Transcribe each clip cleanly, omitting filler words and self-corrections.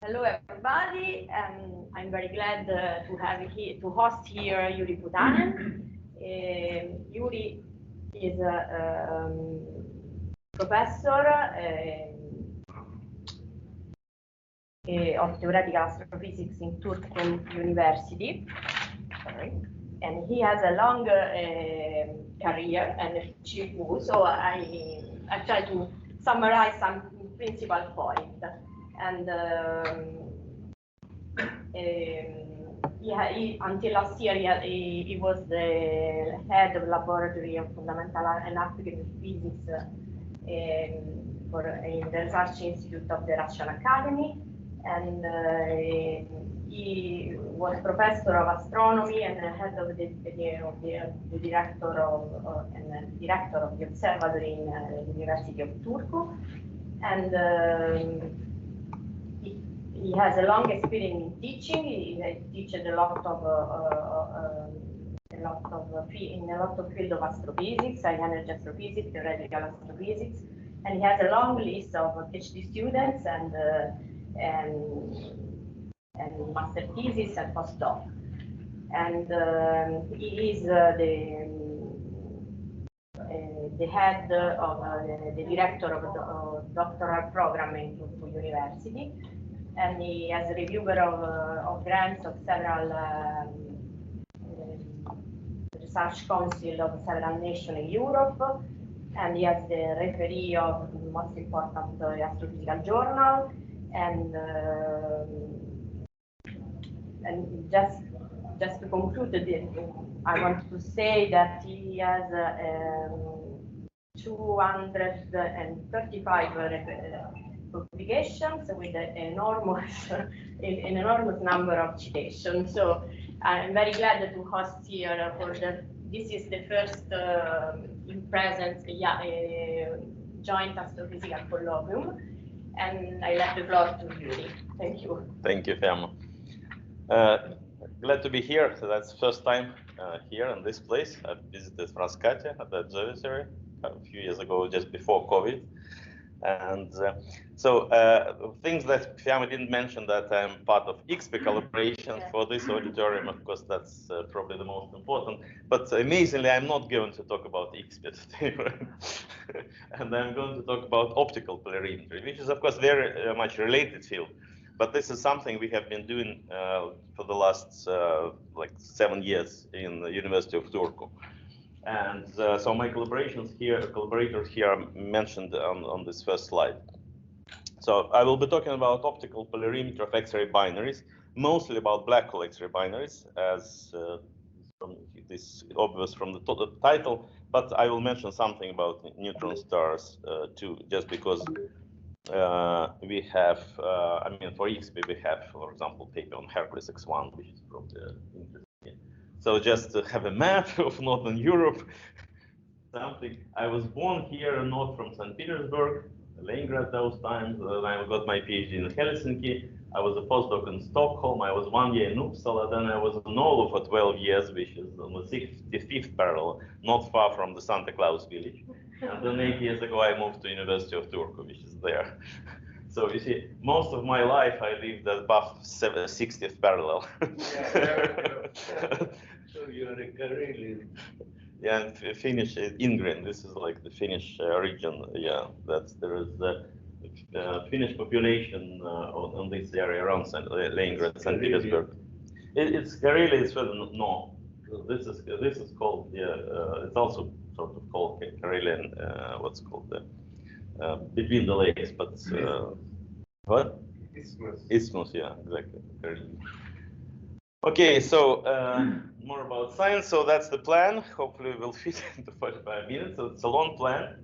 Hello, everybody. I'm very glad to host here Juri Poutanen. Juri is a professor of theoretical astrophysics in Turku University. And he has a long career and PhD. So I try to summarize some principal points. And until last year, he was the head of laboratory of fundamental and applied physics in the research institute of the Russian Academy, and he was professor of astronomy and head of the director of the observatory in the University of Turku, and he has a long experience in teaching. He teaches in a lot of field of astrophysics, energy astrophysics, theoretical astrophysics, and he has a long list of PhD students and master thesis and postdoc. And he is the head of the director of the doctoral program in Turku University. And he has a reviewer of grants of several research council of several nations in Europe, and he has the referee of the most important astrophysical journal, and just to conclude, I want to say that he has 235 publications with an enormous number of citations. So I'm very glad to host here this is the first in presence Joint Astrophysics Colloquium, and I left the floor to Juri. Thank you. Thank you, Fiamma. Glad to be here. So that's the first time here in this place. I visited Vergata at the Observatory a few years ago, just before COVID. And things that Fiamma didn't mention, that I'm part of IXP collaboration for this auditorium. Of course, that's probably the most important. But amazingly, I'm not going to talk about IXP today. And I'm going to talk about optical polarimetry, which is, of course, very much related field. But this is something we have been doing for the last like 7 years in the University of Turku. And so my collaborators here are mentioned on this first slide. So I will be talking about optical polarimetry of X-ray binaries, mostly about black hole X-ray binaries, as this obvious from the title. But I will mention something about neutron stars too, just because we have, I mean, for IXP we have, for example, paper on Hercules X1, which is probably interesting. So just to have a map of Northern Europe, something. I was born here, not from St. Petersburg, Leningrad those times. Then I got my PhD in Helsinki. I was a postdoc in Stockholm. I was 1 year in Uppsala. Then I was in Oulu for 12 years, which is on the 65th parallel, not far from the Santa Claus village. And then 8 years ago, I moved to University of Turku, which is there. So you see, most of my life I lived above 60th parallel. So you're a Karelian. Yeah, and Finnish Ingrid. This is like the Finnish region. Yeah, there is the Finnish population on this area around Leningrad, St. Petersburg. It's Karelia. It's further north. This is called it's also sort of called Karelian. What's called between the lakes, but what? Isthmus, yeah, exactly. Okay, so more about science. So that's the plan. Hopefully we will fit into 45 minutes. So it's a long plan.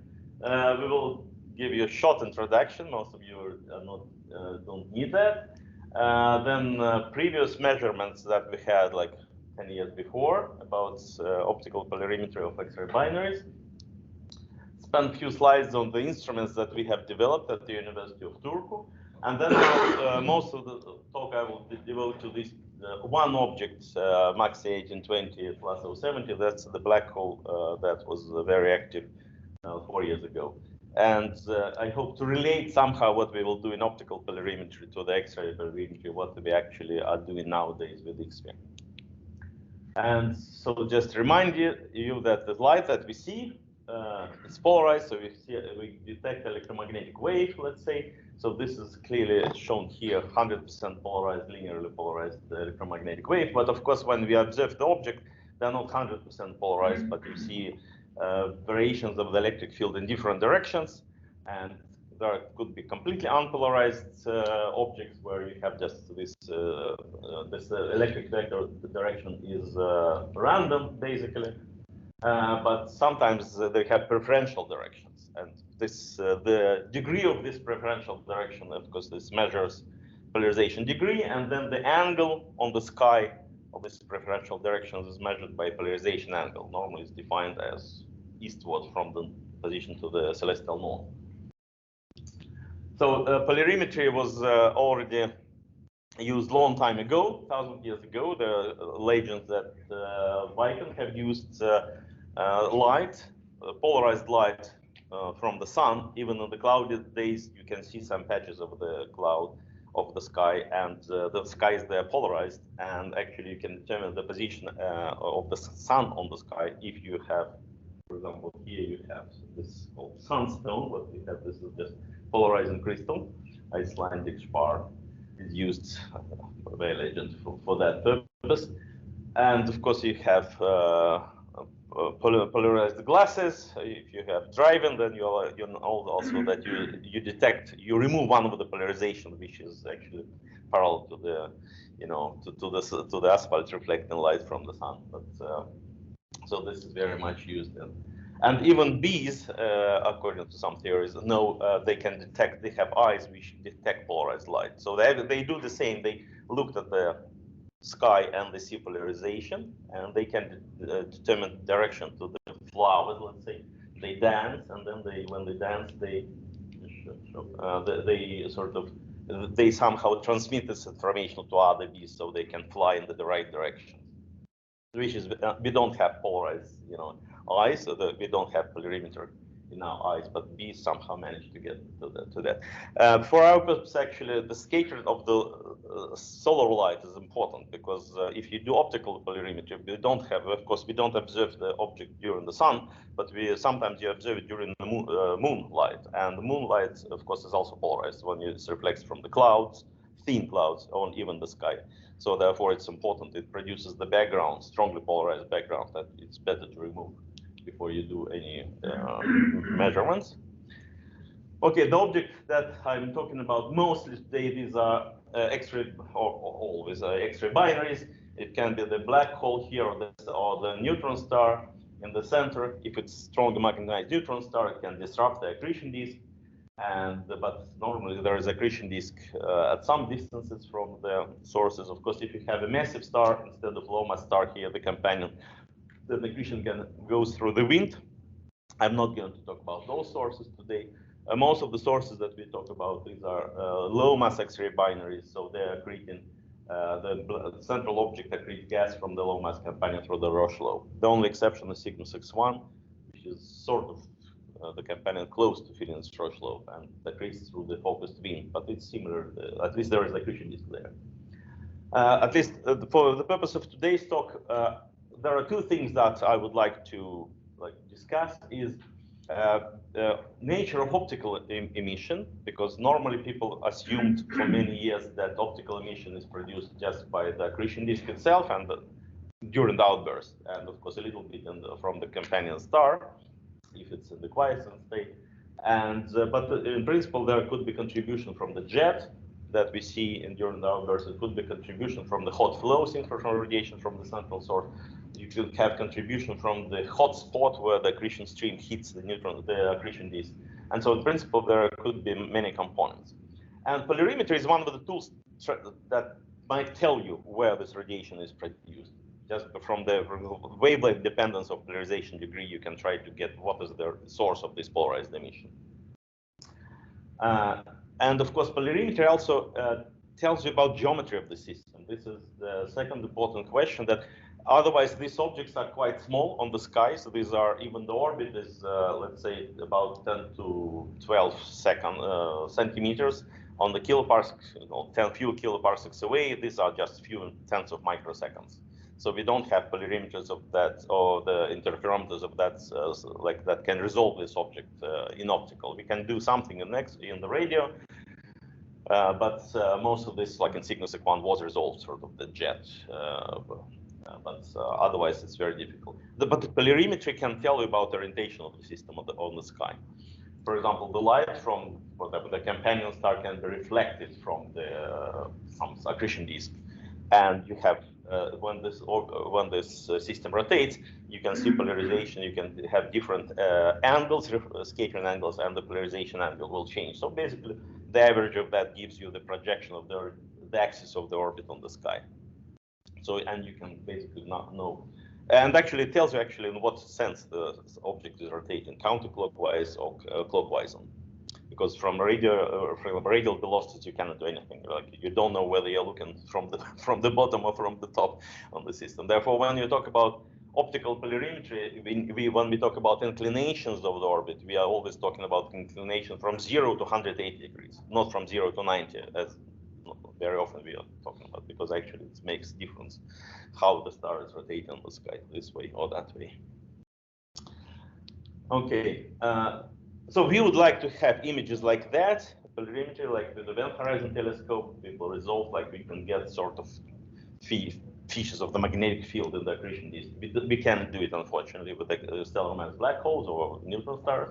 We will give you a short introduction. Most of you are not don't need that. Then previous measurements that we had like 10 years before about optical polarimetry of X-ray binaries. Spend a few slides on the instruments that we have developed at the University of Turku. And then most of the talk I will devote to this one object, MAXI J1820+070. That's the black hole that was very active 4 years ago. And I hope to relate somehow what we will do in optical polarimetry to the X-ray polarimetry, what we actually are doing nowadays with X-ray. And so just to remind you that the light that we see is polarized. So we detect electromagnetic wave, let's say. So this is clearly shown here, 100% polarized, linearly polarized electromagnetic wave. But of course, when we observe the object, they're not 100% polarized, but you see variations of the electric field in different directions. And there could be completely unpolarized objects where you have just this electric vector direction is random, basically. But sometimes they have preferential directions, and this the degree of this preferential direction, of course, this measures polarization degree, and then the angle on the sky of this preferential direction is measured by polarization angle. Normally, it's defined as eastward from the position to the celestial north. So polarimetry was already used long time ago, 1,000 years ago. The legends that Viking have used light, polarized light from the sun. Even on the cloudy days, you can see some patches of the cloud of the sky, and the skies they are polarized. And actually, you can determine the position of the sun on the sky if you have, for example, here you have this called sunstone. What we have, this is just polarizing crystal. Icelandic spar is used by legend for that purpose. And of course, you have polarized glasses. If you have driving, then you know also that you detect, you remove one of the polarization, which is actually parallel to the, to the asphalt reflecting light from the sun. But so this is very much used. And even bees, according to some theories, know they can detect, they have eyes which detect polarized light. So they do the same. They looked at the sky and they see polarization, and they can determine direction to the flowers, let's say. They dance, and then when they dance, they somehow transmit this information to other bees so they can fly in the right direction. Which is, we don't have polarized, eyes, so that we don't have polarimeter in our eyes, but bees somehow manage to get to that. For our purpose, actually, the scattering of the solar light is important, because if you do optical polarimetry, we don't have, of course, we don't observe the object during the sun, but sometimes you observe it during the moonlight, and the moonlight, of course, is also polarized when it reflects from the clouds, thin clouds, or even the sky. So therefore, it's important. It produces the background, strongly polarized background, that it's better to remove before you do any measurements. Okay, the object that I'm talking about mostly today, these are X-ray, or always X-ray binaries. It can be the black hole here, or the neutron star in the center. If it's strongly magnetized neutron star, it can disrupt the accretion disk. But normally there is accretion disk at some distances from the sources. Of course, if you have a massive star instead of low mass star here, the companion, the accretion goes through the wind. I'm not going to talk about those sources today. Most of the sources that we talk about, these are low mass X-ray binaries, so they're accreting the central object accretes gas from the low mass companion through the Roche lobe. The only exception is Cygnus X1, which is sort of the companion close to Phineas Roche lobe and accretes through the focused beam, but it's similar. At least there is accretion disk there. At least for the purpose of today's talk, there are two things that I would like to discuss. Is nature of optical emission, because normally people assumed for many years that optical emission is produced just by the accretion disk itself and during the outburst, and of course a little bit from the companion star, if it's in the quiescent state. And but in principle, there could be contribution from the jet that we see during the outburst. It could be contribution from the hot flow synchrotron radiation from the central source. You could have contribution from the hot spot where the accretion stream hits the accretion disk. And so in principle, there could be many components. And polarimetry is one of the tools that might tell you where this radiation is produced. Just from the wavelength dependence of polarization degree, you can try to get what is the source of this polarized emission. And of course, polarimetry also tells you about geometry of the system. This is the second important question, that Otherwise, these objects are quite small on the sky. So these are, even the orbit is, let's say, about 10 to 12 centimeters on the kiloparsecs, 10 few kiloparsecs away. These are just few tenths of microseconds. So we don't have polarimeters of that or the interferometers of that, like that can resolve this object in optical. We can do something in the radio, but most of this, like in Cygnus 1, was resolved sort of the jet. But otherwise, it's very difficult. But the polarimetry can tell you about the orientation of the system on the sky. For example, the light from the companion star can be reflected from some accretion disk, and you have when this system rotates, you can see polarization. You can have different angles, scattering angles, and the polarization angle will change. So basically, the average of that gives you the projection of the axis of the orbit on the sky. So, and you can basically not know, and actually it tells you actually in what sense the object is rotating, counterclockwise or clockwise. Because from radial velocities you cannot do anything. Like you don't know whether you're looking from the bottom or from the top on the system. Therefore, when you talk about optical polarimetry, when we talk about inclinations of the orbit, we are always talking about inclination from 0 to 180 degrees, not from 0 to 90, as very often we are talking about, because actually it makes difference how the star is rotating on the sky, this way or that way. Okay, so we would like to have images like that, polarimetry, like with the Event Horizon Telescope, people resolve, like we can get sort of features of the magnetic field in the accretion disk. We can't do it, unfortunately, with the stellar mass black holes or neutron stars.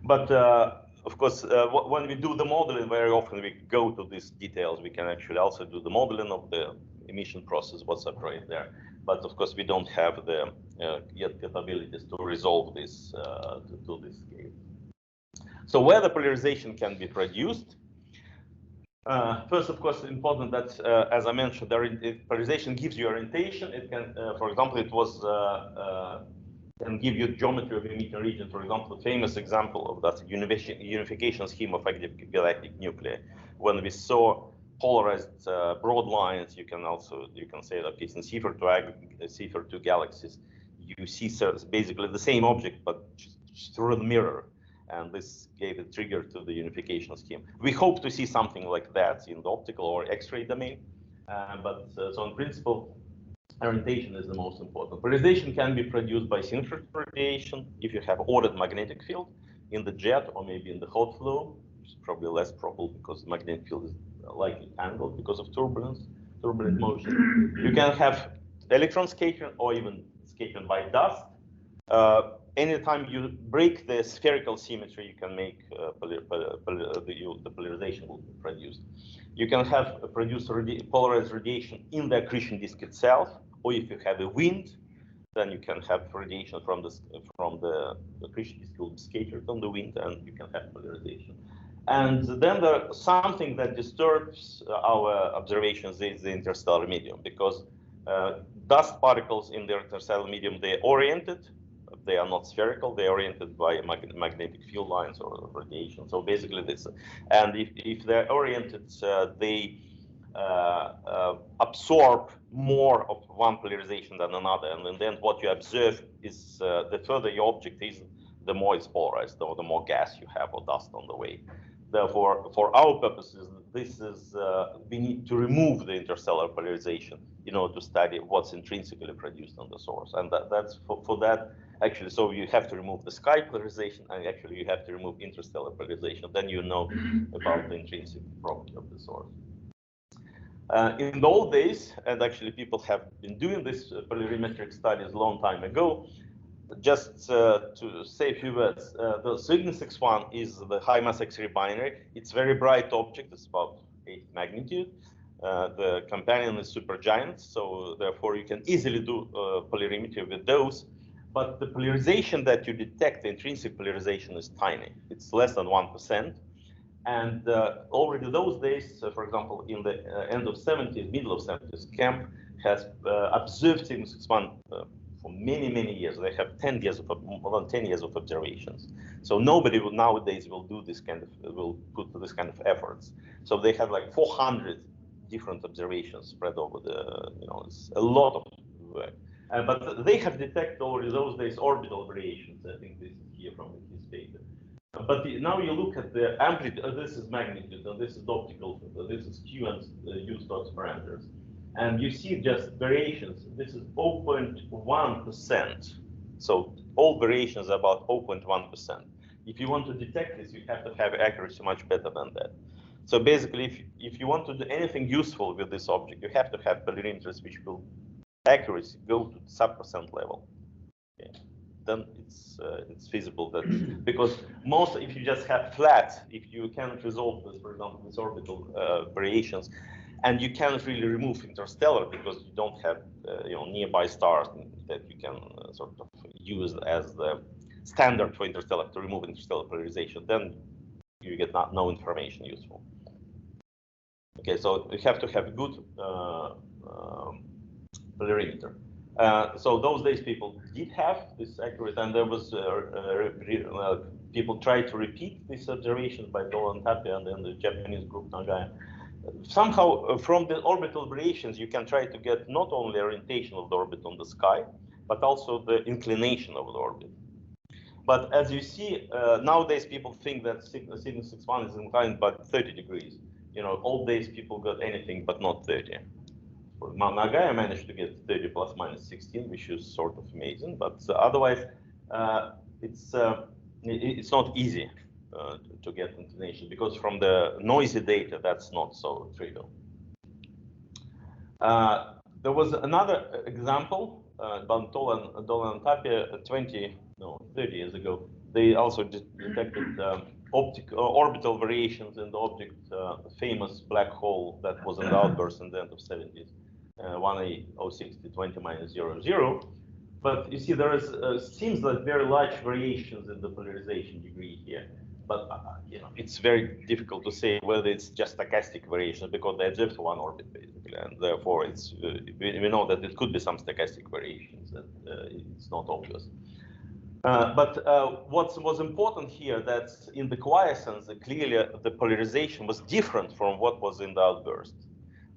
But of course, when we do the modeling, very often we go to these details. We can actually also do the modeling of the emission process, what's up right there. But of course, we don't have the yet capabilities to resolve this to this scale. So where the polarization can be produced, first, of course, important that, as I mentioned, the polarization gives you orientation. It can, for example, it was can give you geometry of emitting region. For example, a famous example of that unification scheme of active galactic nuclei. When we saw polarized broad lines, you can say that it's in Seyfert-2 galaxies. You see basically the same object, but just through the mirror. And this gave a trigger to the unification scheme. We hope to see something like that in the optical or X-ray domain. So in principle, orientation is the most important. Polarization can be produced by synchronous radiation if you have ordered magnetic field in the jet or maybe in the hot flow, which is probably less probable because the magnetic field is likely angled because of turbulent motion. You can have electron scattering or even scattering by dust. Anytime you break the spherical symmetry, you can make the polarization will be produced. You can have produced polarized radiation in the accretion disk itself, or if you have a wind, then you can have radiation from the accretion disk will be scattered on the wind, and you can have polarization. And then there's something that disturbs our observations is the interstellar medium, because dust particles in the interstellar medium, they're oriented. They are not spherical. They are oriented by magnetic field lines or radiation. So basically this, and if they're oriented, they absorb more of one polarization than another. And then what you observe is the further your object is, the more it's polarized, or the more gas you have or dust on the way. Therefore, for our purposes, this is we need to remove the interstellar polarization in order to study what's intrinsically produced on the source. And that's for that. Actually, so you have to remove the sky polarization, and actually you have to remove interstellar polarization. Then you know about the intrinsic property of the source. In the old days, and actually people have been doing this polarimetric studies a long time ago. Just to say a few words, the Cygnus X1 is the high mass X-ray binary. It's a very bright object. It's about 8 magnitude. The companion is supergiant, so therefore you can easily do polarimetry with those. But the polarization that you detect, the intrinsic polarization, is tiny. It's less than 1%. And already those days, for example, in the end of 70s, middle of 70s, Kemp has observed Cygnus X1 for many, many years. They have 10 years of more than 10 years of observations. So nobody will nowadays will do this kind of will put this kind of efforts. So they have like 400 different observations spread over the it's a lot of work. But they have detected already those days orbital variations. I think this is here from his paper. But now you look at the amplitude, this is magnitude, and this is optical, this is Q and U Stokes parameters. And you see just variations, this is 0.1%. So all variations about 0.1%. If you want to detect this, you have to have accuracy much better than that. So basically, if you want to do anything useful with this object, you have to have polarimeters which will accuracy go to the sub-percent level. Okay. Then it's feasible that because most, if you just have flat, if you cannot resolve this, for example, this orbital variations, and you cannot really remove interstellar because you don't have nearby stars that you can sort of use as the standard for interstellar to remove interstellar polarization, then you get no information useful. Okay, so you have to have a good polarimeter. So those days people did have this accurate, and there was people tried to repeat this observation by Dolan Tapia and then the Japanese group Nagaya. Somehow from the orbital variations you can try to get not only orientation of the orbit on the sky, but also the inclination of the orbit. But as you see, nowadays people think that Cygnus 61 is inclined by 30 degrees. Old days people got anything but not 30. Nagaya managed to get 30 plus minus 16, which is sort of amazing, but otherwise it's not easy to get inclination because from the noisy data that's not so trivial. There was another example, Dolan and Tapia 30 years ago. They also detected orbital variations in the object, famous black hole that was in the outburst in the end of 70s. 1A06020-00, but you see there is seems like very large variations in the polarization degree here. But it's very difficult to say whether it's just stochastic variations because they observed one orbit basically, and therefore it's we know that it could be some stochastic variations, and it's not obvious. But what was important here that in the quiescence, clearly the polarization was different from what was in the outburst.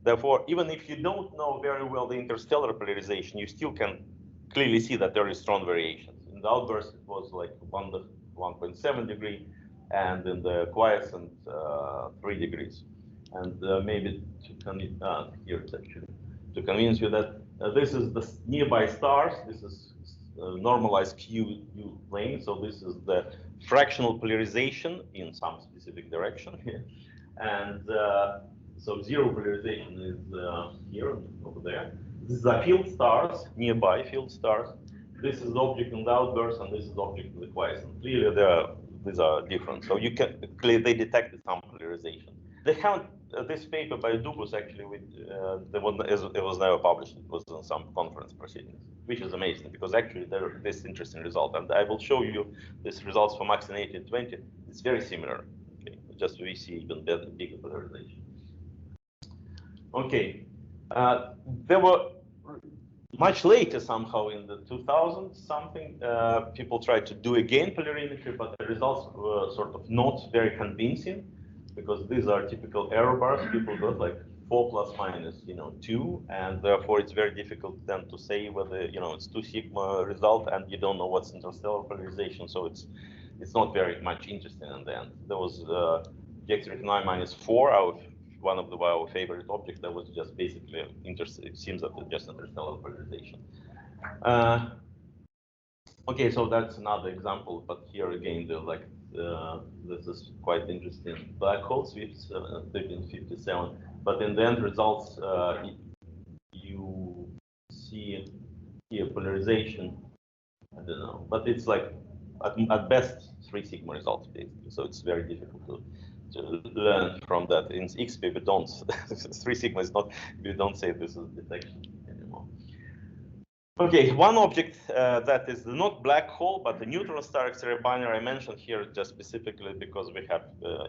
Therefore, even if you don't know very well the interstellar polarization, you still can clearly see that there is strong variations. In the outburst, it was like 1.7 degree, and in the quiescent, 3 degrees. And maybe here it's actually to convince you that this is the nearby stars. This is normalized Q-U plane. So this is the fractional polarization in some specific direction here, and so zero polarization is here over there. These are field stars, nearby field stars. This is the object in the outburst, and this is the object in the quiescent. Clearly, these are different. So you can clearly they detected some polarization. They haven't. This paper by Dubus actually, it was never published. It was in some conference proceedings, which is amazing because actually there is this interesting result, and I will show you these results for MAXI J1820. It's very similar. Okay, just we see even bigger polarization. Okay, there were much later somehow in the 2000s something people tried to do again polarimetry, but the results were sort of not very convincing because these are typical error bars. People got like 4 plus minus 2, and therefore it's very difficult then to say whether it's 2 sigma result and you don't know what's interstellar polarization, so it's not very much interesting in the end. There was J39 minus 4 one of our favorite objects that was just basically it seems that it's just interstellar polarization. Okay, so that's another example, but here again this is quite interesting. Black hole sweeps 1357, but in the end results you see here polarization. I don't know, but it's like at best 3 sigma results basically, so it's very difficult to learn from that. In XP, we don't 3 sigma is not, we don't say this is detection anymore. Okay, one object that is not black hole but the neutron star X-ray binary I mentioned here just specifically because we have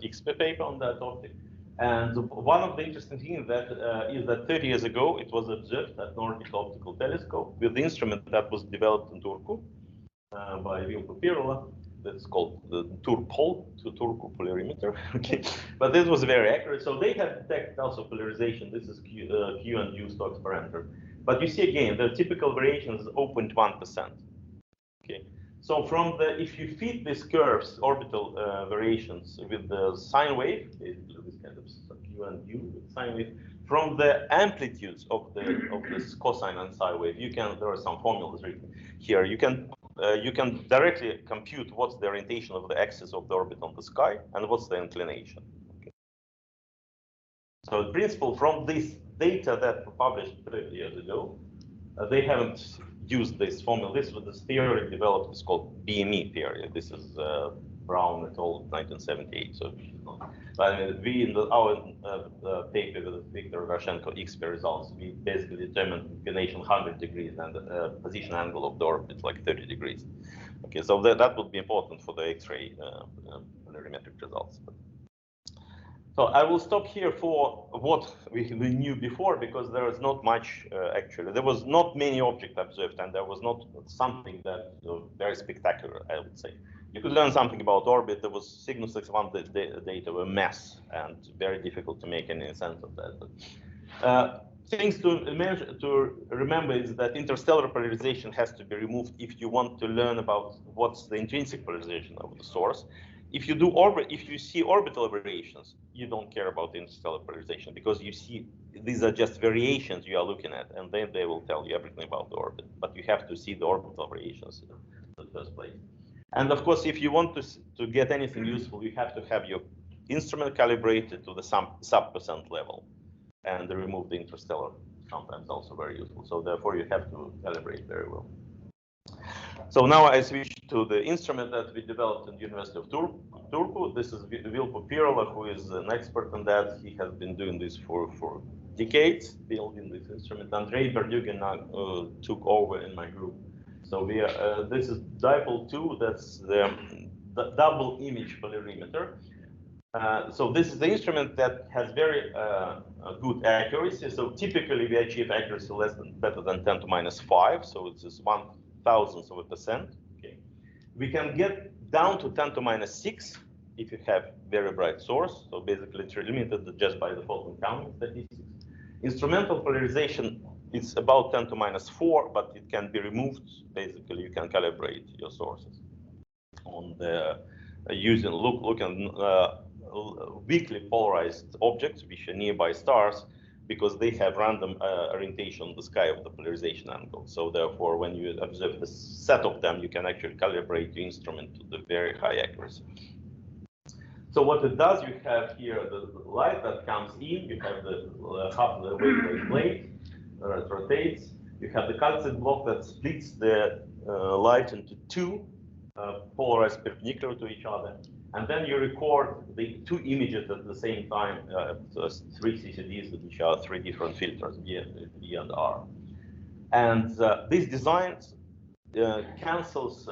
XP paper on that object. And one of the interesting things that is that 30 years ago it was observed at Nordic Optical Telescope with the instrument that was developed in Turku by Vilko Pirula. That's called the Turku polarimeter. Okay, but this was very accurate. So they have detected also polarization. This is Q and U Stokes parameter. But you see again, the typical variation is 0.1%. Okay, so from the, if you feed these curves, orbital variations with the sine wave, basically this kind of Q and U with sine wave, from the amplitudes of this cosine and sine wave, you can, there are some formulas written here. You can directly compute what's the orientation of the axis of the orbit on the sky and what's the inclination. Okay. So in principle, from this data that were published 30 years ago, they haven't used this formula. This was this theory developed. It's called BME theory. This is Brown et al. 1978. So, but we in our paper with Victor Rashenko XP results, we basically determined inclination 100 degrees and position angle of the orbit like 30 degrees. Okay, so that would be important for the X-ray polarimetric results. So I will stop here for what we knew before, because there is not much actually. There was not many objects observed, and there was not something that very spectacular, I would say. You could learn something about orbit. There was Cygnus X1 data were a mess and very difficult to make any sense of that. But, things to remember is that interstellar polarization has to be removed if you want to learn about what's the intrinsic polarization of the source. If you do if you see orbital variations, you don't care about the interstellar polarization, because you see these are just variations you are looking at, and then they will tell you everything about the orbit. But you have to see the orbital variations in the first place. And of course, if you want to get anything useful, you have to have your instrument calibrated to the sub% level, and remove the interstellar. Sometimes also very useful. So therefore, you have to calibrate very well. So now I switch to the instrument that we developed in the University of Turku. This is Vilpo Pirula, who is an expert on that. He has been doing this for decades, building this instrument. Andrei Berdyugin took over in my group. So we are, this is DIPol-2, that's the double image polarimeter. So this is the instrument that has very good accuracy. So typically we achieve accuracy better than 10 to minus 5. So it's just 0.1%. Okay. We can get down to 10 to minus 6 if you have very bright source. So basically it's limited just by the photon counting statistics. Instrumental polarization is about 10 to minus 4, but it can be removed. Basically you can calibrate your sources on the using looking weakly polarized objects which are nearby stars, because they have random orientation on the sky of the polarization angle. So therefore, when you observe the set of them, you can actually calibrate the instrument to the very high accuracy. So what it does, you have here the light that comes in, you have the half the wavelength plate that rotates, you have the calcite block that splits the light into two polarized perpendicular to each other. And then you record the two images at the same time, so three CCDs, which are three different filters, B and R. And this design cancels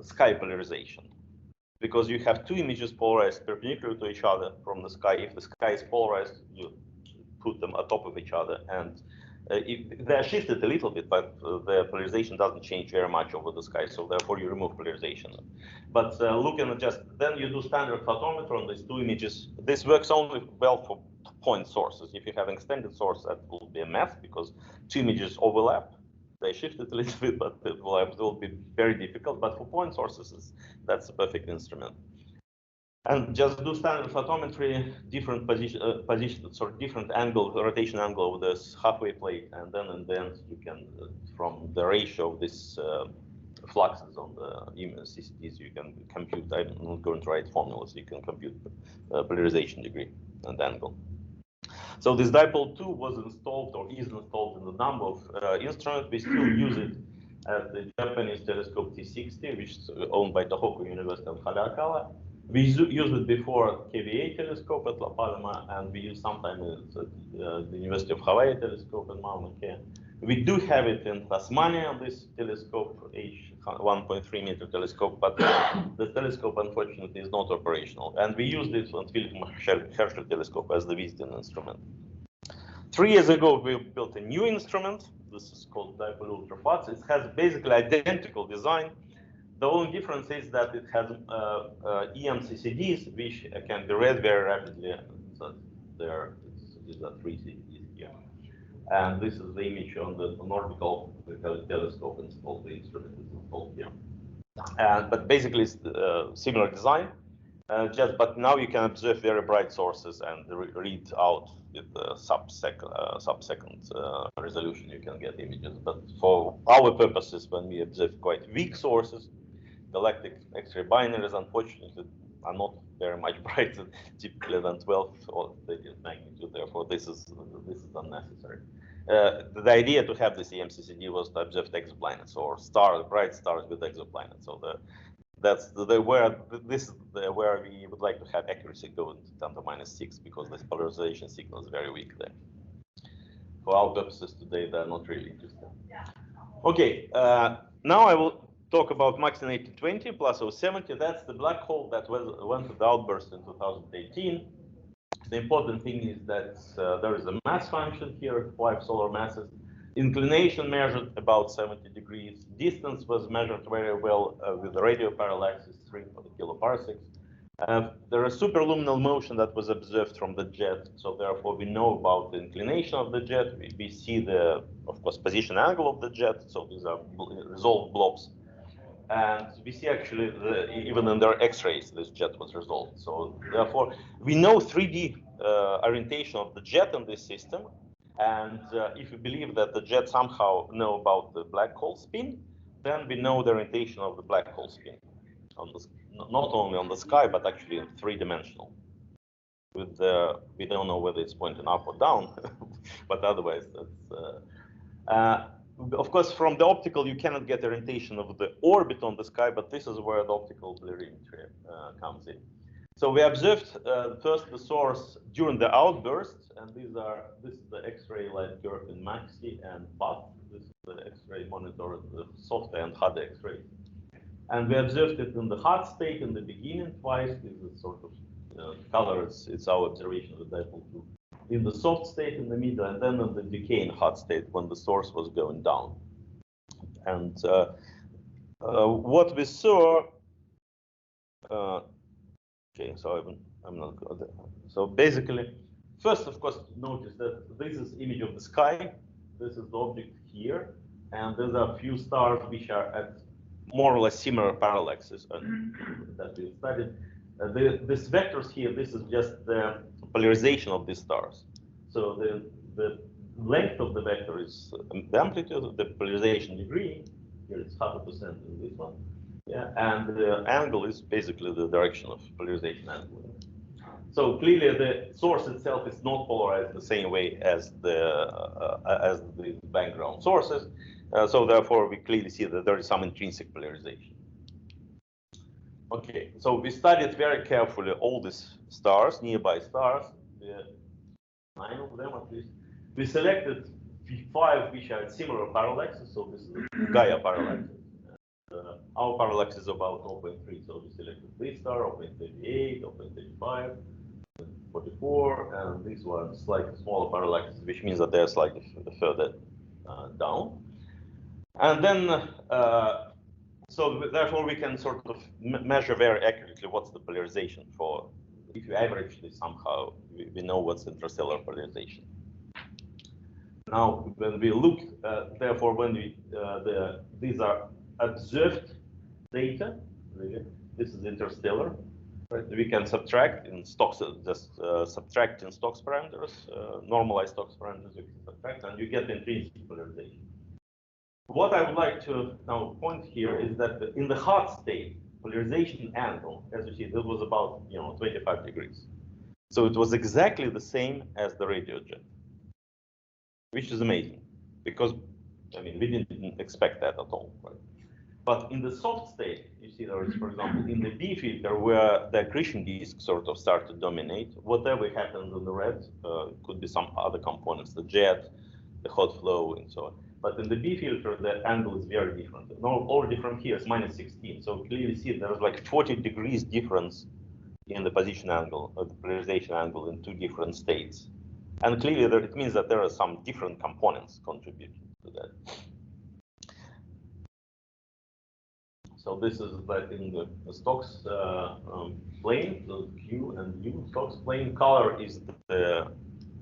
sky polarization, because you have two images polarized perpendicular to each other from the sky. If the sky is polarized, you put them on top of each other, and they're shifted a little bit, but the polarization doesn't change very much over the sky, so therefore you remove polarization. But looking at just, then you do standard photometer on these two images. This works only well for point sources. If you have an extended source, that will be a mess, because two images overlap. They shifted a little bit, but it will be very difficult. But for point sources, that's a perfect instrument. And just do standard photometry, different position, sort of different angle, rotation angle of this halfway plate, and then in the end you can, from the ratio of this fluxes on the CCDs, you can compute. I'm not going to write formulas. You can compute polarization degree and angle. So this Dipol-2 was installed, or is installed, in a number of instruments. We still use it at the Japanese telescope T60, which is owned by Tohoku University of Haleakala. We used it before KVA telescope at La Palma, and we use sometimes at the University of Hawaii telescope in Mauna Kea. We do have it in Tasmania on this telescope, H1.3 meter telescope, but the telescope unfortunately is not operational. And we used it on Wilhelm Herschel telescope as the visiting instrument. 3 years ago, we built a new instrument. This is called DIPol-UF. It has basically identical design. The only difference is that it has EM CCDs, which can be read very rapidly. So these are 3 CCDs here. And this is the image on the Nordic Optical Telescope installed. The instrument is installed here. But basically, it's similar design. But now you can observe very bright sources and read out with sub-second resolution. You can get images. But for our purposes, when we observe quite weak sources, galactic X-ray binaries, unfortunately, are not very much brighter, typically than 12 or 30th magnitude. Therefore, this is unnecessary. The idea to have this EMCCD was to observe exoplanets or bright stars with exoplanets. So that's where we would like to have accuracy go to 10 to -6, because this polarization signal is very weak there. For our purposes today, they're not really interesting. Okay, now I will talk about MAXI J1820+070. That's the black hole that went to the outburst in 2018. The important thing is that there is a mass function here, 5 solar masses. Inclination measured about 70 degrees. Distance was measured very well with the radio parallaxes, 3 kiloparsecs. There is superluminal motion that was observed from the jet, so therefore we know about the inclination of the jet. We see the, of course, position angle of the jet, so these are resolved blobs. And we see actually, even in their X-rays, this jet was resolved. So therefore, we know 3D orientation of the jet in this system. And if we believe that the jet somehow know about the black hole spin, then we know the orientation of the black hole spin, not only on the sky, but actually in 3-dimensional. We don't know whether it's pointing up or down, but otherwise, that's. Of course, from the optical, you cannot get orientation of the orbit on the sky, but this is where the optical polarimetry comes in. So we observed first the source during the outburst, and this is the X-ray light curve in MAXI and PAT. This is the X-ray monitor, the soft and hard X-ray. And we observed it in the hot state in the beginning twice. This is sort of color. It's our observation of the dipole-2. In the soft state in the middle, and then in the decaying hot state when the source was going down. And what we saw, okay, so I'm not good. So basically, first, of course, notice that this is image of the sky. This is the object here, and there's a few stars which are at more or less similar parallaxes that we studied. These vectors here, this is just the polarization of these stars. So the length of the vector is the amplitude of the polarization degree. Here it's 0.5% in this one. Yeah, and the angle is basically the direction of polarization angle. So clearly the source itself is not polarized the same way as the background sources. So therefore we clearly see that there is some intrinsic polarization. Okay, so we studied very carefully all these stars, nearby stars, 9 of them at least. We selected 5 which are similar parallaxes, so this is the Gaia parallax. Our parallax is about 0.3, so we selected this star, 0.38, 0.35, 44, and these ones slightly smaller parallaxes, which means that they're slightly further down. And then, so therefore we can sort of measure very accurately what's the polarization for. If you average this somehow, we know what's interstellar polarization. Now, when we look, therefore, when we these are observed data, this is interstellar. Right? We can subtract in Stokes, just subtract in Stokes parameters, normalized Stokes parameters. You can subtract, and you get the intrinsic polarization. What I would like to now point here is that in the hot state, polarization angle, as you see, that was about 25 degrees. So it was exactly the same as the radio jet, which is amazing because I mean we didn't expect that at all, right? But in the soft state, you see there is, for example, in the B filter where the accretion disk sort of started to dominate, whatever happened in the red could be some other components, the jet, the hot flow, and so on. But in the B filter, the angle is very different. Already from here is -16. So clearly see there's like 40 degrees difference in the position angle, or the polarization angle in 2 different states. And clearly it means that there are some different components contributing to that. So this is like in the Stokes plane, so Q and U Stokes plane. Color is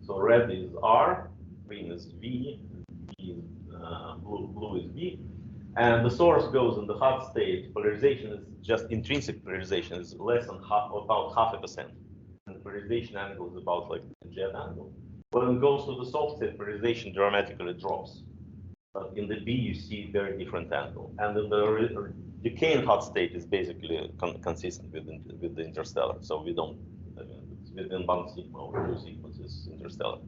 so red is R, green is V, blue is V, and the source goes in the hot state. Polarization is just intrinsic polarization is less than about 0.5%, and the polarization angle is about like the jet angle. When it goes to the soft state, polarization dramatically drops. But in the B, you see very different angle, and in the decaying hot state is basically consistent with the interstellar. So we don't, I mean, it's within 1 sigma or 2 sigmas is interstellar.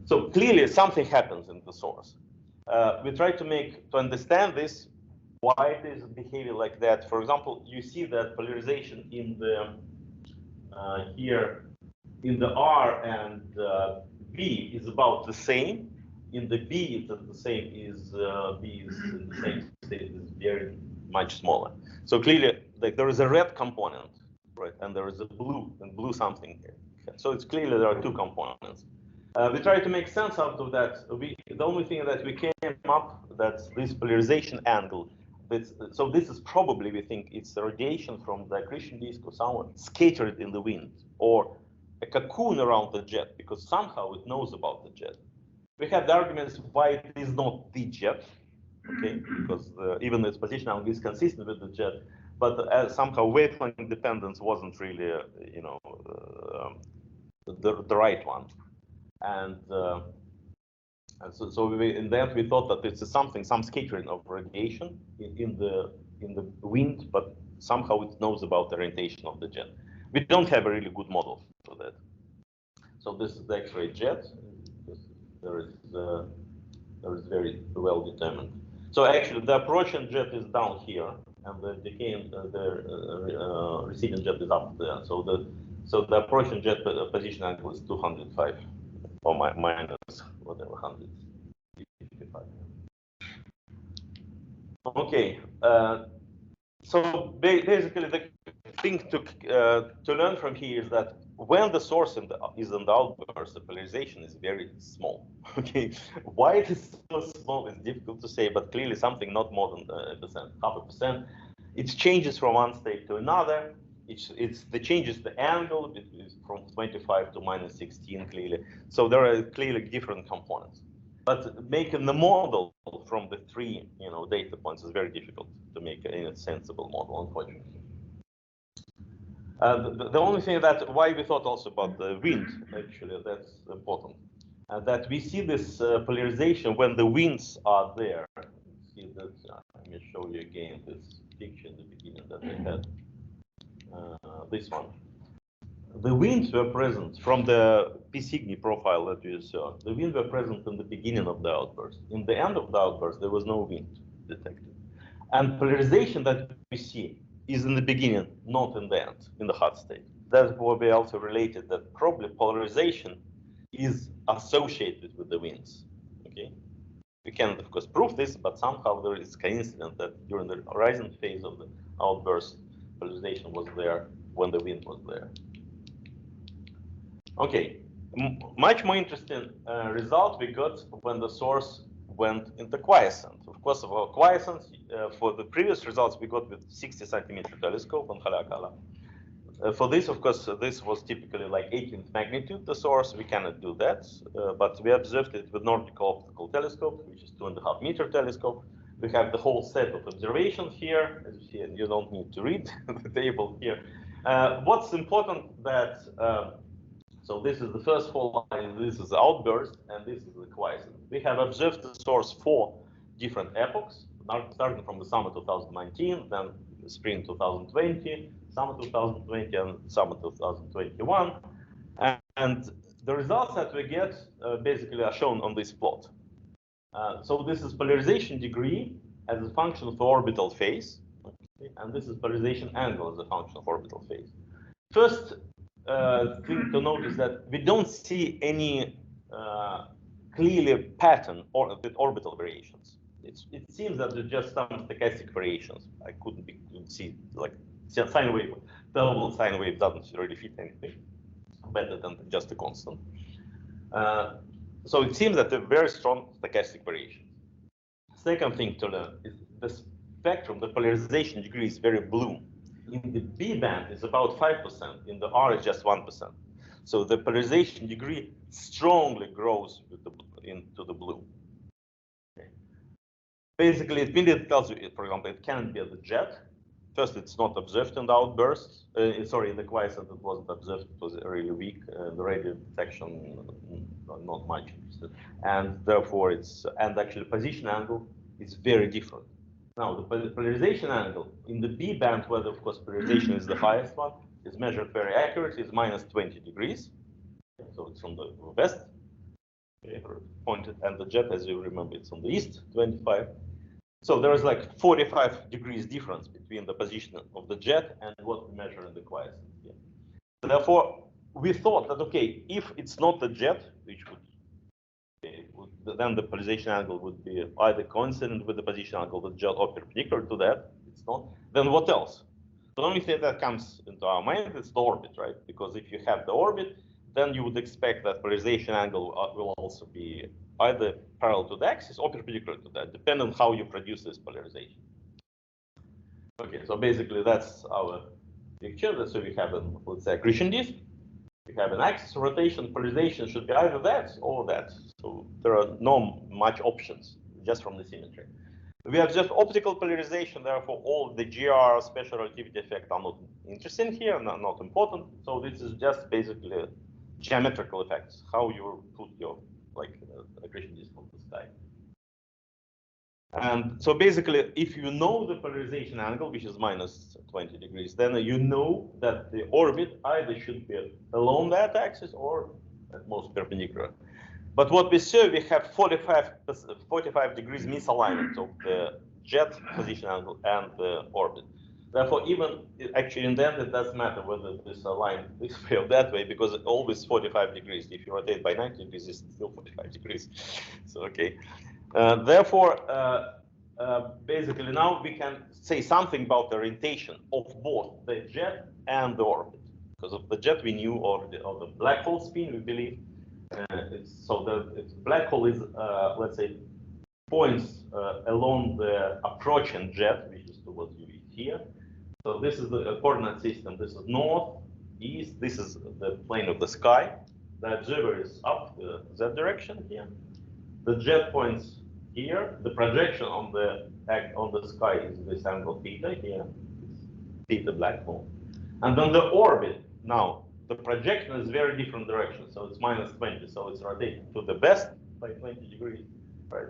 So clearly something happens in the source. We try to understand this, why it is behaving like that. For example, you see that polarization in the here in the R and B is about the same. In the B, it's the same. B is in the same state, is very much smaller. So clearly, like there is a red component, right, and there is a blue and blue something here. So it's clearly there are two components. We try to make sense out of that. The only thing that we came up that's this polarization angle. So this is probably, we think, it's the radiation from the accretion disk or somewhere scattered in the wind, or a cocoon around the jet, because somehow it knows about the jet. We have the arguments why it is not the jet, okay, because even its position angle is consistent with the jet, but somehow wavelength dependence wasn't really, the right one. And so in the end, we thought that it's some scattering of radiation in the wind, but somehow it knows about the orientation of the jet. We don't have a really good model for that. So this is the X-ray jet. There is very well determined. So actually, the approaching jet is down here, and the decaying, receding jet is up there. So the approaching jet position angle is 205, or minus whatever 155. Okay. So basically, the thing to learn from here is that when the source is in the outburst, the polarization is very small. Okay, why it is so small is difficult to say, but clearly something not more than half a percent. It changes from one state to another. The changes the angle from 25 to minus 16 clearly. So there are clearly different components. But making the model from the three data points is very difficult to make a sensible model, unfortunately. The only thing that why we thought also about the wind, actually, that's important, that we see this polarization when the winds are there. See that? Let me show you again this picture in the beginning that I had. This one. The winds were present from the P Cygni profile that you saw. The winds were present in the beginning of the outburst. In the end of the outburst, there was no wind detected. And polarization that we see is in the beginning, not in the end, in the hot state. That's what we also related, that probably polarization is associated with the winds. Okay, we cannot, of course, prove this, but somehow there is coincidence that during the horizon phase of the outburst, polarization was there when the wind was there. Okay, much more interesting result we got when the source went into quiescent. Of course, for quiescent, for the previous results we got with 60 centimeter telescope on Halakala. For this, of course, this was typically like 18th magnitude, the source. We cannot do that, but we observed it with Nordic Optical Telescope, which is 2.5 meter telescope. We have the whole set of observations here. As you see, you don't need to read the table here. What's important that so this is the first four lines, this is the outburst, and this is the quiescent. We have observed the source for different epochs, starting from the summer 2019, then spring 2020, summer 2020, and summer 2021. And the results that we get basically are shown on this plot. So this is polarization degree as a function of the orbital phase, okay? And this is polarization angle as a function of orbital phase. First thing to notice that we don't see any clearly pattern with orbital variations. It seems that there's just some stochastic variations. I couldn't see, like sine wave, double sine wave doesn't really fit anything better than just a constant. So it seems that there are very strong stochastic variations. Second thing to learn is the spectrum, the polarization degree is very blue. In the B band is about 5%, in the R is just 1%. So the polarization degree strongly grows with the into the blue. Okay. Basically, it means it tells you, for example, it can't be the jet. First, it's not observed in the outbursts. Sorry, in the quiescent, it wasn't observed. It was really weak. The radio detection, not much interested. And therefore, and actually, position angle is very different. Now, the polarization angle in the B band, where, of course, polarization is the highest one, is measured very accurately, is minus 20 degrees. So it's on the west pointed, and the jet, as you remember, it's on the east, 25. So there is like 45 degrees difference between the position of the jet and what we measure in the quiescent here. Therefore, we thought that, okay, if it's not the jet, which then the polarization angle would be either coincident with the position angle of the jet or perpendicular to that. It's not. Then what else? The only thing that comes into our mind is the orbit, right? Because if you have the orbit, then you would expect that polarization angle will also be either parallel to the axis or perpendicular to that, depending on how you produce this polarization. Okay, so basically that's our picture. So we have an, let's say, accretion disk. We have an axis rotation. Polarization should be either that or that. So there are no much options just from the symmetry. We have just optical polarization, therefore all the GR special relativity effect are not interesting here, not important. So this is just basically geometrical effects, how you put your accretion disk on the sky. And so basically, if you know the polarization angle, which is minus 20 degrees, then you know that the orbit either should be along that axis or at most perpendicular. But what we saw, we have 45 degrees misalignment of the jet position angle and the orbit. Therefore, even actually in the end, it doesn't matter whether this aligned this way or that way, because it's always 45 degrees. If you rotate by 90 degrees, it's still 45 degrees. So, okay. Therefore, basically now we can say something about the orientation of both the jet and the orbit. Because of the jet, we knew, or the black hole spin, we believe. So the black hole is, let's say, points along the approaching jet, which is towards you here. So this is the coordinate system. This is north, east. This is the plane of the sky. The observer is up that direction here. The jet points here. The projection on the sky is this angle theta here. Theta black hole. And then the orbit now. The projection is very different direction, so it's minus 20, so it's rotated to the west by 20 degrees, right?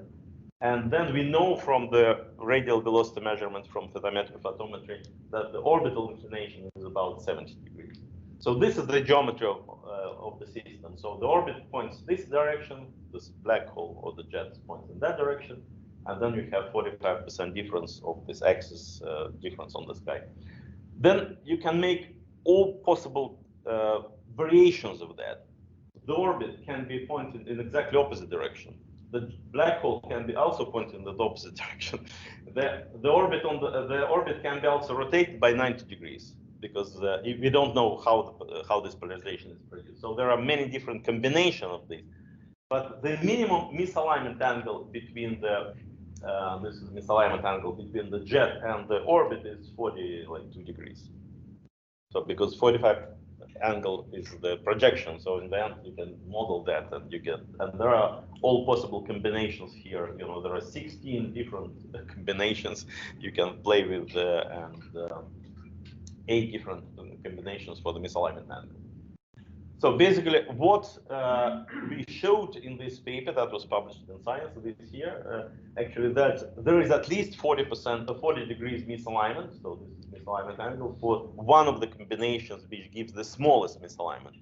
And then we know from the radial velocity measurement from photometric photometry that the orbital inclination is about 70 degrees. So this is the geometry of the system. So the orbit points this direction, this black hole or the jet points in that direction, and then you have 45% difference of this axis difference on the sky. Then you can make all possible variations of that. The orbit can be pointed in exactly opposite direction. The black hole can be also pointed in the opposite direction. The orbit can be also rotated by 90 degrees because we don't know how this polarization is produced. So there are many different combinations of these. But the minimum misalignment angle between this is misalignment angle between the jet and the orbit is 42 degrees. So because 45 angle is the projection, so in the end you can model that and you get, and there are all possible combinations here. You know, there are 16 different combinations you can play with, and 8 different combinations for the misalignment angle. So basically, what we showed in this paper that was published in Science this year, actually, that there is at least 40% of 40 degrees misalignment. So this is misalignment angle for one of the combinations which gives the smallest misalignment,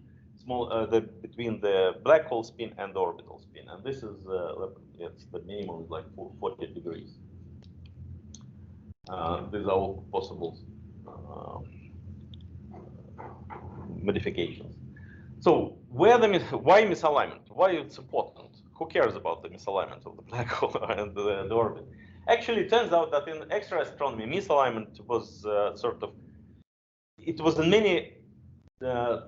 between the black hole spin and the orbital spin. And this is the minimum is like 40 degrees. These are all possible modifications. So why misalignment? Why it's important? Who cares about the misalignment of the black hole and the orbit? Actually, it turns out that in X-ray astronomy, misalignment was it was in many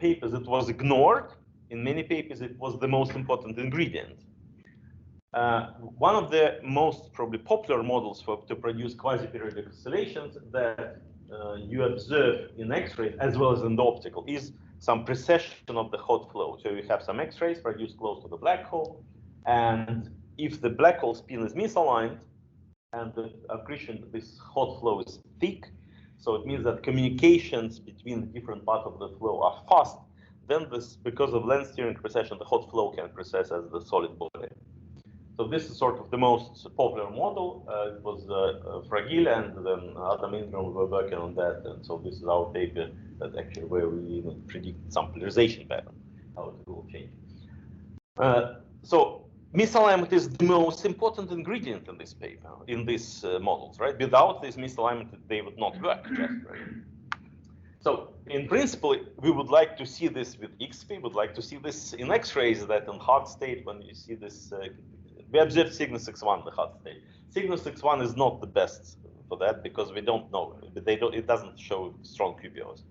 papers it was ignored. In many papers, it was the most important ingredient. One of the most probably popular models to produce quasi-periodic oscillations that you observe in X-rays as well as in the optical is some precession of the hot flow. So you have some X-rays produced close to the black hole, And if the black hole spin is misaligned and the accretion, this hot flow is thick, so it means that communications between the different parts of the flow are fast, then this, because of length steering precession, the hot flow can precess as the solid body. So this is sort of the most popular model. It was Fragile, and then Adam Ingram were working on that. And so this is our paper that actually where we predict some polarization pattern, how it will change. So misalignment is the most important ingredient in this paper, in these models, right? Without this misalignment, they would not work, just right. So in principle, we would like to see this with X-ray. We would like to see this in X-rays, that in hard state, when you see this, we observed Cygnus X1 in the hard state. Cygnus X1 is not the best for that because we don't know, it doesn't show strong QPOs.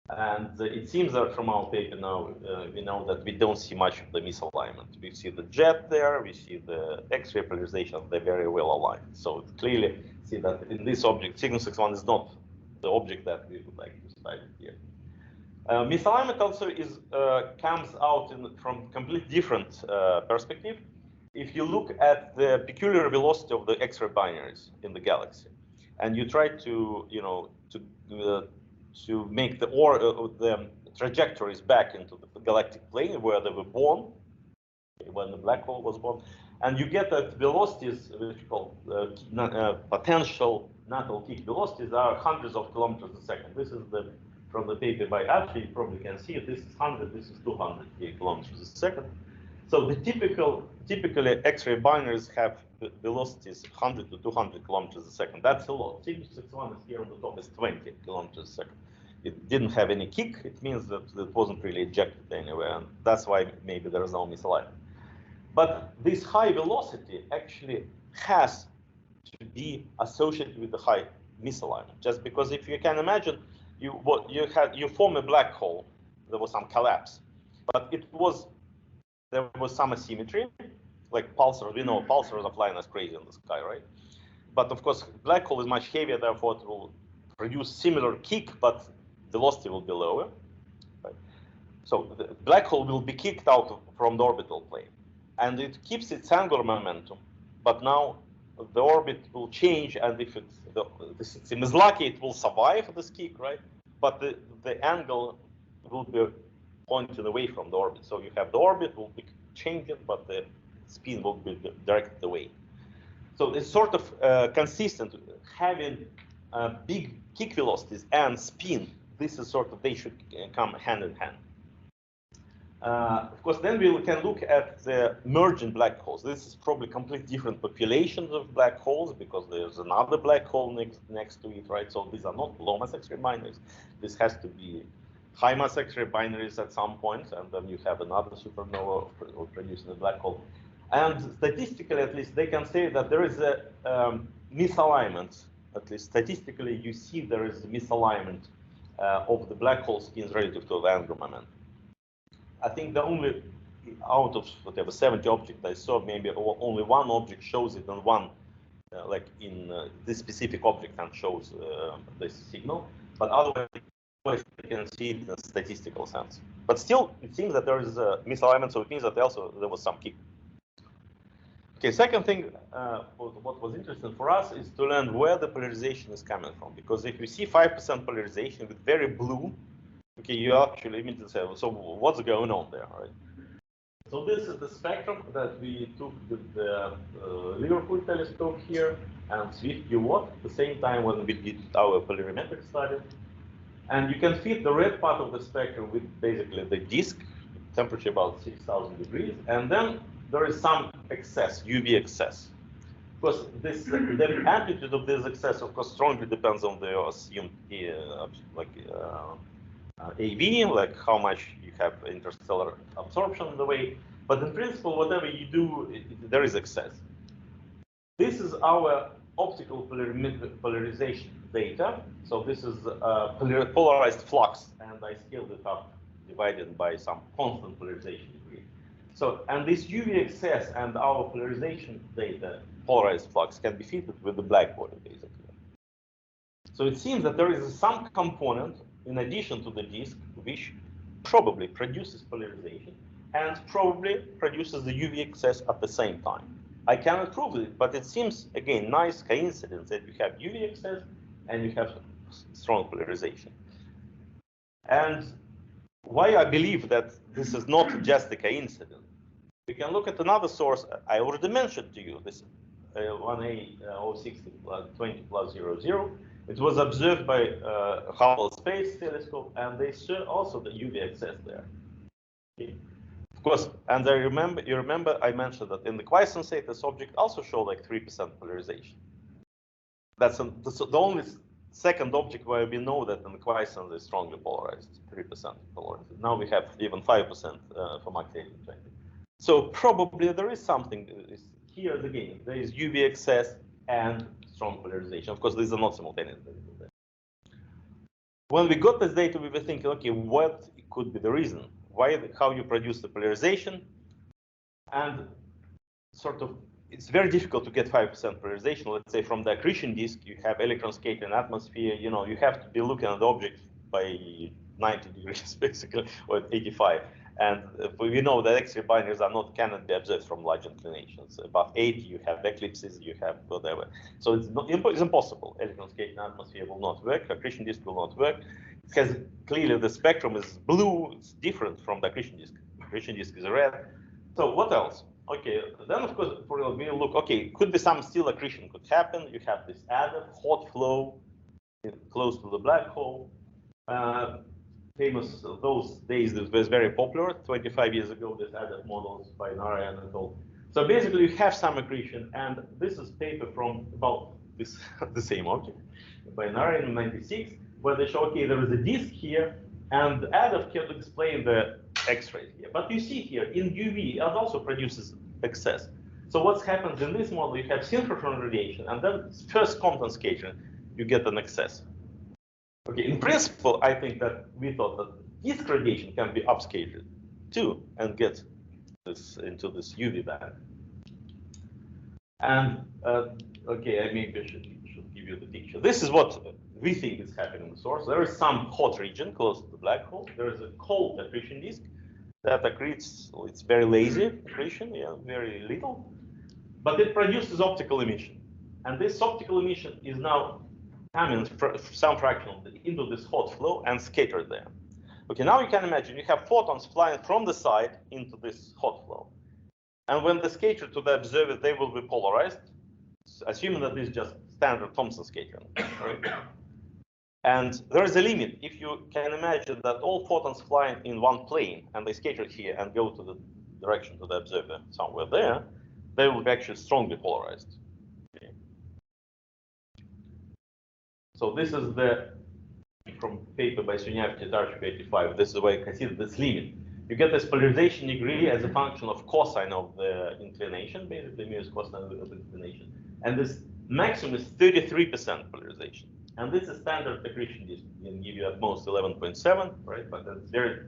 And it seems that from our paper now, we know that we don't see much of the misalignment. We see the jet there, we see the X-ray polarization, they're very well aligned. So clearly see that in this object, Cygnus X1 is not the object that we would like to study here. Misalignment also is comes out from completely different perspective. If you look at the peculiar velocity of the X-ray binaries in the galaxy, and you try to, to make the trajectories back into the galactic plane where they were born, when the black hole was born, and you get that velocities, which we call potential natal kick velocities, are hundreds of kilometers a second. This is from the paper by Ashley. You probably can see it. This is 100. This is 200 kilometers a second. So the typically X-ray binaries have velocities 100 to 200 kilometers a second. That's a lot. Cygnus X1 is here on the top is 20 kilometers a second. It didn't have any kick. It means that it wasn't really ejected anywhere, and that's why maybe there is no misalignment. But this high velocity actually has to be associated with the high misalignment. Just because if you can imagine, you form a black hole, there was some collapse, but there was some asymmetry, like pulsars. We know pulsars are flying as crazy in the sky, right? But of course, black hole is much heavier, therefore it will produce similar kick, but velocity will be lower. Right? So the black hole will be kicked out from the orbital plane, and it keeps its angular momentum. But now the orbit will change, and if the system is lucky, it will survive this kick, right? But the angle will be pointed away from the orbit. So you have the orbit will be changing, but the spin will be directed away. So it's sort of consistent having big kick velocities and spin. This is sort of, they should come hand in hand. Of course, then we can look at the merging black holes. This is probably completely different populations of black holes because there's another black hole next to it, right? So these are not low mass X-ray binaries. This has to be high mass X-ray binaries at some point, and then you have another supernova producing a black hole. And statistically, at least, they can say that there is a misalignment. At least statistically, you see there is a misalignment of the black hole spins relative to the angular momentum. I think the only, out of whatever 70 objects I saw, maybe only one object shows it on one, like in this specific object, and shows this signal. But otherwise, you can see it in a statistical sense. But still, it seems that there is a misalignment, so it means that also there was some kick. Okay, second thing, what was interesting for us is to learn where the polarization is coming from. Because if you see 5% polarization with very blue, okay, you actually immediately say, so what's going on there, right? So this is the spectrum that we took with the Liverpool telescope here and Swift UWatt at the same time when we did our polarimetric study. And you can fit the red part of the spectrum with basically the disk, temperature about 6,000 degrees, and then there is some excess, UV excess. Because the amplitude of this excess, of course, strongly depends on the assumed AV, like how much you have interstellar absorption in the way. But in principle, whatever you do, there is excess. This is our optical polarization data. So this is polarized flux, and I scaled it up, divided by some constant polarization degree. So, and this UV excess and our polarization data, polarized flux, can be fitted with the black body, basically. So it seems that there is some component in addition to the disk, which probably produces polarization. and probably produces the UV excess at the same time. I cannot prove it, but it seems, again, nice coincidence that you have UV excess and you have strong polarization. And why I believe that this is not just a coincidence, we can look at another source I already mentioned to you, this 1A060+20+00. It was observed by Hubble Space Telescope, and they saw also the UV excess there. Okay. Of course, and you remember I mentioned that in the quiescent state, this object also showed like 3% polarization. That's the only second object where we know that in the quiescent is strongly polarized, 3% polarized. Now we have even 5% for MAXI J1820. So probably there is something here again. There is UV excess and strong polarization. Of course, these are not simultaneous. When we got this data, we were thinking, okay, what could be the reason? How you produce the polarization? And sort of, it's very difficult to get 5% polarization. Let's say from the accretion disk, you have electron scattering atmosphere. You know, you have to be looking at the object by 90 degrees, basically, or 85. And we know that X-ray binaries cannot be observed from large inclinations. Above 8, you have eclipses, you have whatever. So it's impossible. Electron scattering atmosphere will not work. Accretion disk will not work. It has clearly the spectrum is blue. It's different from the accretion disk. Accretion disk is red. So what else? Okay, then of course we look. Okay, could be some still accretion could happen. You have this added hot flow close to the black hole. Famous those days, it was very popular 25 years ago, this added models by Narayan and all. So basically you have some accretion, and this is paper from about this the same object by Narayan in 96, where they show, okay, there is a disk here, and the ADF can explain the X-rays here. But you see here in UV, it also produces excess. So what happens in this model, you have synchrotron radiation, and then first Compton scattering, you get an excess. Okay, in principle, I think that we thought that disk radiation can be upscaled too and get this into this UV band. And okay, I maybe should give you the picture. This is what we think is happening in the source. There is some hot region close to the black hole. There is a cold accretion disk that accretes. Well, it's very lazy accretion, yeah, very little, but it produces optical emission, and this optical emission is now coming some fraction into this hot flow and scattered there. Okay, now you can imagine you have photons flying from the side into this hot flow. And when they scatter to the observer, they will be polarized, assuming that this is just standard Thomson scattering. Right? And there is a limit. If you can imagine that all photons flying in one plane and they scatter here and go to the direction to the observer somewhere there, they will be actually strongly polarized. Okay. So this is the from paper by Sunyav et al. 85. This is the way I consider this limit. You get this polarization degree as a function of cosine of the inclination, basically mu is cosine of the inclination. And this maximum is 33% polarization. And this is standard accretion disk. Can give you at most 11.7, right? But that's very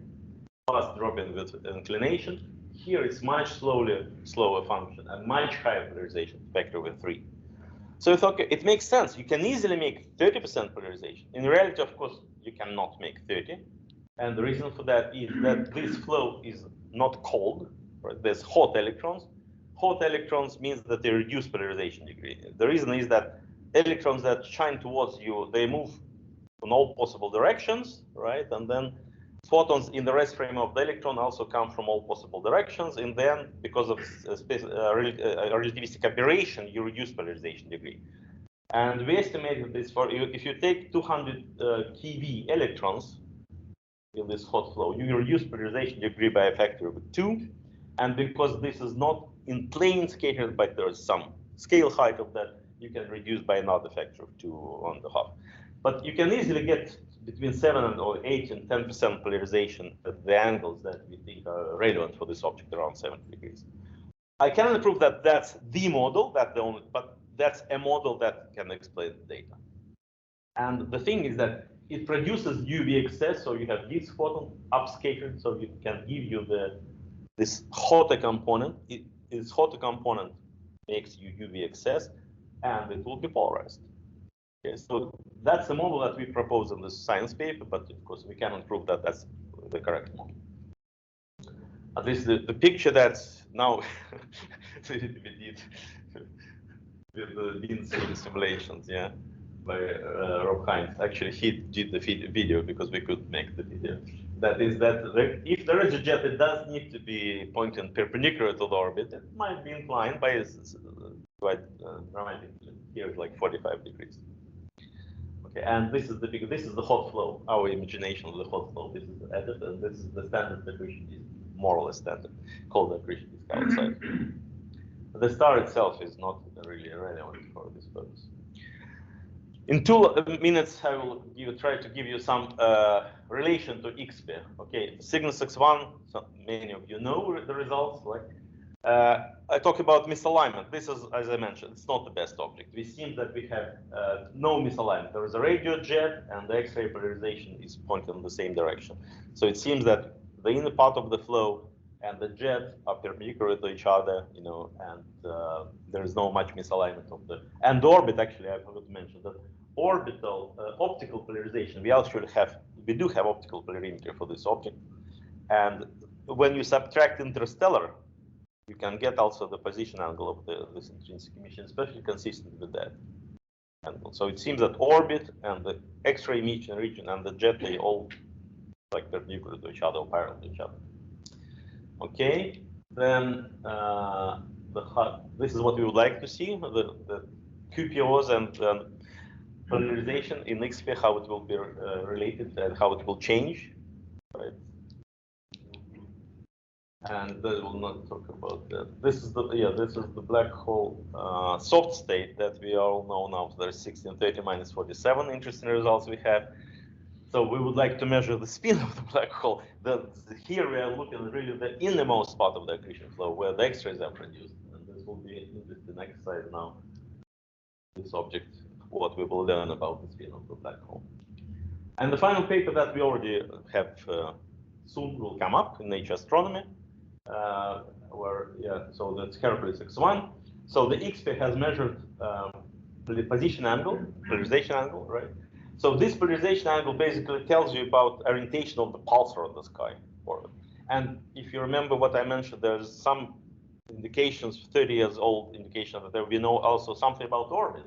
fast dropping with inclination. Here it's much slower function and much higher polarization, factor with 3. So it's okay, it makes sense. You can easily make 30% polarization. In reality, of course, you cannot make 30. And the reason for that is that this flow is not cold, right? There's hot electrons. Hot electrons means that they reduce polarization degree. The reason is that electrons that shine towards you, they move in all possible directions, right? And then photons in the rest frame of the electron also come from all possible directions. And then because of relativistic aberration, you reduce polarization degree. And we estimated this for, if you take 200 keV electrons in this hot flow, you reduce polarization degree by a factor of 2. And because this is not in plane scattered, but there is some scale height of that, you can reduce by another factor of 2.5. But you can easily get between 7 or 8 and 10% polarization at the angles that we think are relevant for this object, around 70 degrees. I cannot prove that that's the model, but that's a model that can explain the data. And the thing is that it produces UV excess, so you have this photon upscattered, so it can give you this hotter component. This hotter component makes you UV excess, and it will be polarized. Okay, so that's the model that we propose in this science paper, but of course we cannot prove that that's the correct model. at least the picture that's now we did with the beam simulations, yeah, by Rob Hines. Actually, he did the video because we could make the video. That is that if there is a jet, it does need to be pointing perpendicular to the orbit. It might be inclined by quite dramatically. Here is like 45 degrees. Okay, and this is the hot flow. Our imagination of the hot flow. This is the edit, and this is the standard accretion disk, more or less standard, called the accretion disk outside. The star itself is not really relevant for this purpose. In 2 minutes, I will try to give you some relation to XP. Okay, Cygnus X1. So many of you know the results. Like I talk about misalignment. This is, as I mentioned, it's not the best object. We seem that we have no misalignment. There is a radio jet, and the X-ray polarization is pointing in the same direction. So it seems that the inner part of the flow and the jet are perpendicular to each other, you know, and there is no much misalignment of the. And the orbit, actually, I forgot to mention that orbital optical polarization. We do have optical polarimeter for this object, and when you subtract interstellar, you can get also the position angle of this intrinsic emission, especially consistent with that angle. So it seems that orbit and the X-ray emission region and the jet, they all like perpendicular to each other or parallel to each other. Okay, then this is what we would like to see, the QPOs and polarization in XP, how it will be related and how it will change, right? And I will not talk about that. This is the black hole soft state that we all know now. There's 1630 minus 47 interesting results we have. So we would like to measure the spin of the black hole. Here we are looking at really the innermost part of the accretion flow where the X-rays are produced. And this will be an interesting exercise now. This object, what we will learn about the spin of the black hole. And the final paper that we already have soon will come up in Nature Astronomy. So that's Hercules X1. So the XP has measured the position angle, polarization angle, right? So this polarization angle basically tells you about orientation of the pulsar in the sky. And if you remember what I mentioned, there's some indications, 30 years old indication that we know also something about orbit.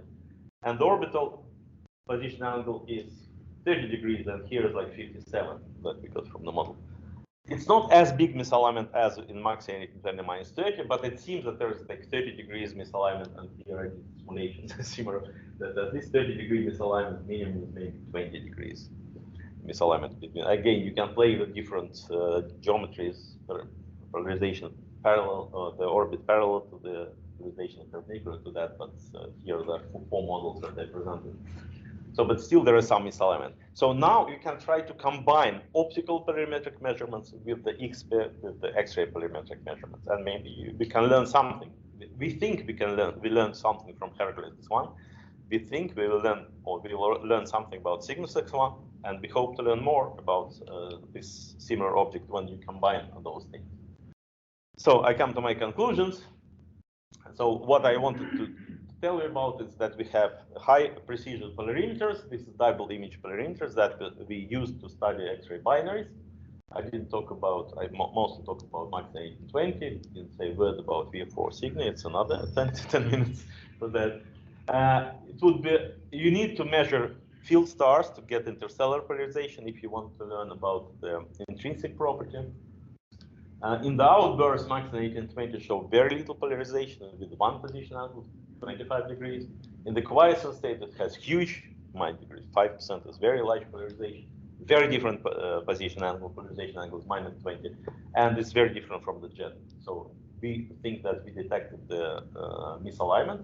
And the orbital position angle is 30 degrees, and here is like 57 that we got from the model. It's not as big misalignment as in MAXI J1820 minus 30, but it seems that there's like 30 degrees misalignment, and here simulations similar that this 30-degree misalignment minimum is maybe 20 degrees misalignment between. Again, you can play with different geometries, polarization parallel, the orbit parallel to the polarization perpendicular to that, but here the 4 models are represented. So, but still there is some misalignment. So now you can try to combine optical polarimetric measurements with the XP, with the X-ray polarimetric measurements, and maybe we can learn something. We think we can learn. We learned something from Hercules X1. We think we will learn, or we will learn something about Cygnus X1, and we hope to learn more about this similar object when you combine those things. So I come to my conclusions. So what I wanted to tell you about is that we have high precision polarimeters. This is dipole image polarimeters that we use to study X-ray binaries. I didn't talk about, I mostly talked about MAXI J1820. Didn't say a word about V4 Cygni. It's another 10 minutes for that. It would be, you need to measure field stars to get interstellar polarization if you want to learn about the intrinsic property. In the outbursts, MAXI J1820 show very little polarization with one position angle, 25 degrees. In the quiescent state, it has huge degrees, 5% is very large polarization. Very different position angle, polarization angle is minus 20, and it's very different from the jet. So we think that we detected the misalignment.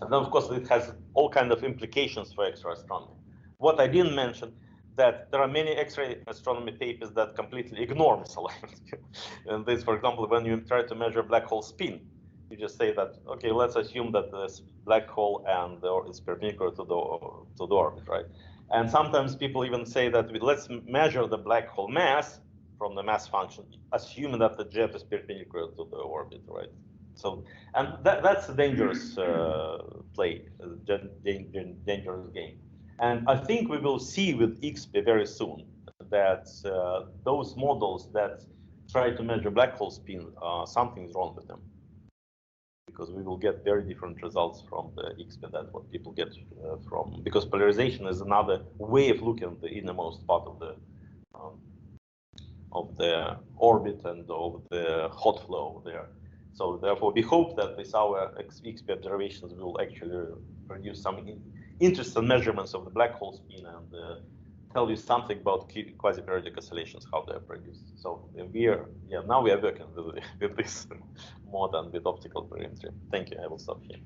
And then, of course, it has all kinds of implications for X-ray astronomy. What I didn't mention, that there are many X-ray astronomy papers that completely ignore misalignment. And this, for example, when you try to measure black hole spin, you just say that, okay, let's assume that this black hole and is perpendicular to the orbit, right? And sometimes people even say that let's measure the black hole mass from the mass function, assuming that the jet is perpendicular to the orbit, right? So, and that's a dangerous play, dangerous game. And I think we will see with XP very soon that those models that try to measure black hole spin, something's wrong with them, because we will get very different results from the XP than what people get from, because polarization is another way of looking at the innermost part of the orbit and of the hot flow there. So therefore, we hope that with our XP observations, we will actually produce some interesting measurements of the black hole spin and tell you something about quasi-periodic oscillations, how they are produced. So now we are working with this more than with optical polarimetry. Thank you. I will stop here.